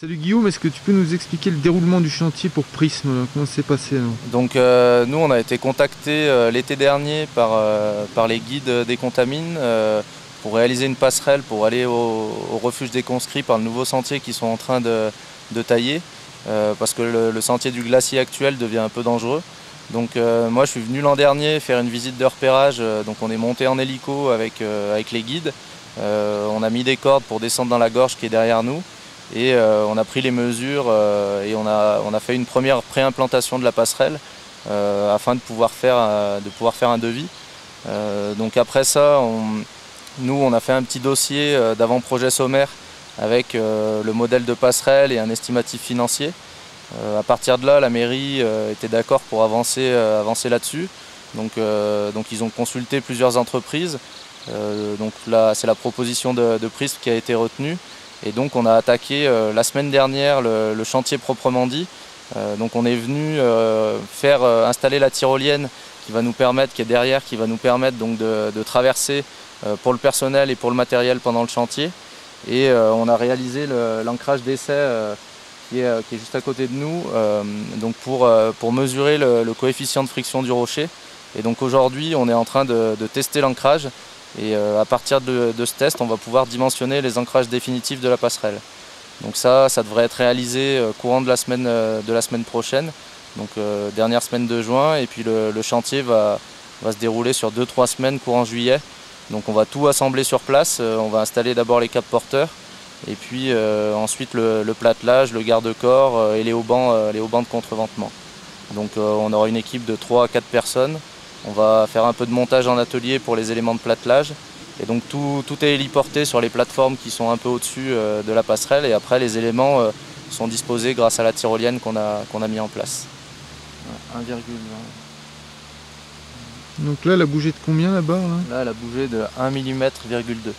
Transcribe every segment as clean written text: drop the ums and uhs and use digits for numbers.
Salut Guillaume, est-ce que tu peux nous expliquer le déroulement du chantier pour Prism, là? Comment ça s'est passé là? Donc nous on a été contactés l'été dernier par les guides des Contamines pour réaliser une passerelle pour aller au refuge des conscrits par le nouveau sentier qu'ils sont en train de tailler parce que le sentier du glacier actuel devient un peu dangereux. Donc moi je suis venu l'an dernier faire une visite de repérage, donc on est monté en hélico avec les guides, on a mis des cordes pour descendre dans la gorge qui est derrière nous. Et on a pris les mesures et on a fait une première préimplantation de la passerelle afin de pouvoir faire un devis. Donc après ça, nous on a fait un petit dossier d'avant-projet sommaire avec le modèle de passerelle et un estimatif financier. À partir de là, la mairie était d'accord pour avancer là-dessus. Donc ils ont consulté plusieurs entreprises. Donc là, c'est la proposition de Prism qui a été retenue. Et donc on a attaqué la semaine dernière le chantier proprement dit. Donc on est venu faire installer la tyrolienne qui va nous permettre, qui est derrière, qui va nous permettre donc de traverser pour le personnel et pour le matériel pendant le chantier. Et on a réalisé l'ancrage d'essai qui est juste à côté de nous, donc pour mesurer le coefficient de friction du rocher. Et donc aujourd'hui on est en train de tester l'ancrage. Et à partir de ce test, on va pouvoir dimensionner les ancrages définitifs de la passerelle. Donc ça devrait être réalisé courant de la semaine prochaine, donc dernière semaine de juin. Et puis le chantier va se dérouler sur 2-3 semaines courant juillet. Donc on va tout assembler sur place, on va installer d'abord les capes porteurs, et puis ensuite le platelage, le garde-corps et les haubans de contreventement. Donc on aura une équipe de 3 à 4 personnes. On va faire un peu de montage en atelier pour les éléments de platelage. Et donc tout est héliporté sur les plateformes qui sont un peu au-dessus de la passerelle. Et après les éléments sont disposés grâce à la tyrolienne qu'on a mis en place. 1,20. Donc là, elle a bougé de combien la barre là? Là, elle a bougé de 1 mm,2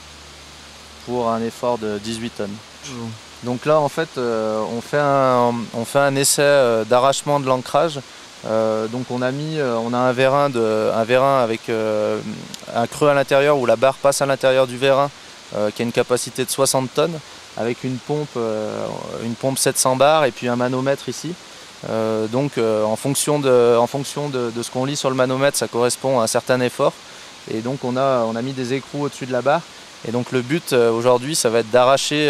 pour un effort de 18 tonnes. Oh. Donc là, en fait, on fait un essai d'arrachement de l'ancrage. Donc on a un vérin avec un creux à l'intérieur où la barre passe à l'intérieur du vérin qui a une capacité de 60 tonnes avec une pompe 700 bars et puis un manomètre ici. En fonction de ce qu'on lit sur le manomètre, ça correspond à un certain effort. Et donc on a mis des écrous au-dessus de la barre. Et donc le but aujourd'hui, ça va être d'arracher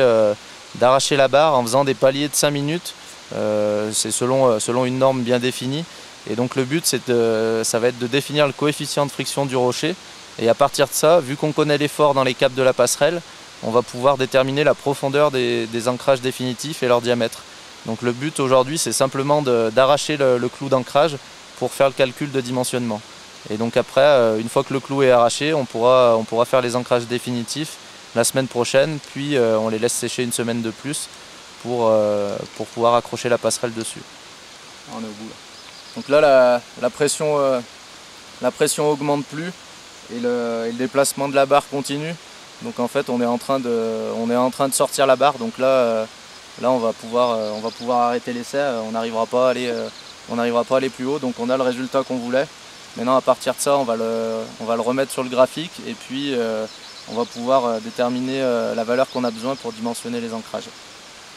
la barre en faisant des paliers de 5 minutes. C'est selon une norme bien définie. Et donc le but, ça va être de définir le coefficient de friction du rocher. Et à partir de ça, vu qu'on connaît l'effort dans les capes de la passerelle, on va pouvoir déterminer la profondeur des ancrages définitifs et leur diamètre. Donc le but aujourd'hui, c'est simplement d'arracher le clou d'ancrage pour faire le calcul de dimensionnement. Et donc après, une fois que le clou est arraché, on pourra faire les ancrages définitifs la semaine prochaine, puis on les laisse sécher une semaine de plus pour pouvoir accrocher la passerelle dessus. On est au bout là. Donc là la pression augmente plus et le déplacement de la barre continue. Donc en fait on est en train de sortir la barre. Donc là on va pouvoir arrêter l'essai. On n'arrivera pas à aller plus haut. Donc on a le résultat qu'on voulait. Maintenant à partir de ça on va le remettre sur le graphique et puis on va pouvoir déterminer la valeur qu'on a besoin pour dimensionner les ancrages.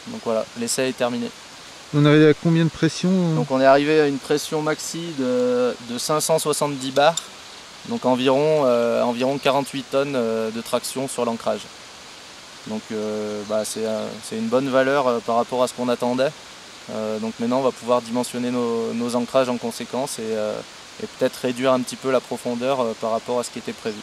Donc voilà, l'essai est terminé. On est arrivé à combien de pression? Donc on est arrivé à une pression maxi de 570 bars, donc environ 48 tonnes de traction sur l'ancrage. Donc c'est une bonne valeur par rapport à ce qu'on attendait. Donc maintenant on va pouvoir dimensionner nos ancrages en conséquence et peut-être réduire un petit peu la profondeur par rapport à ce qui était prévu.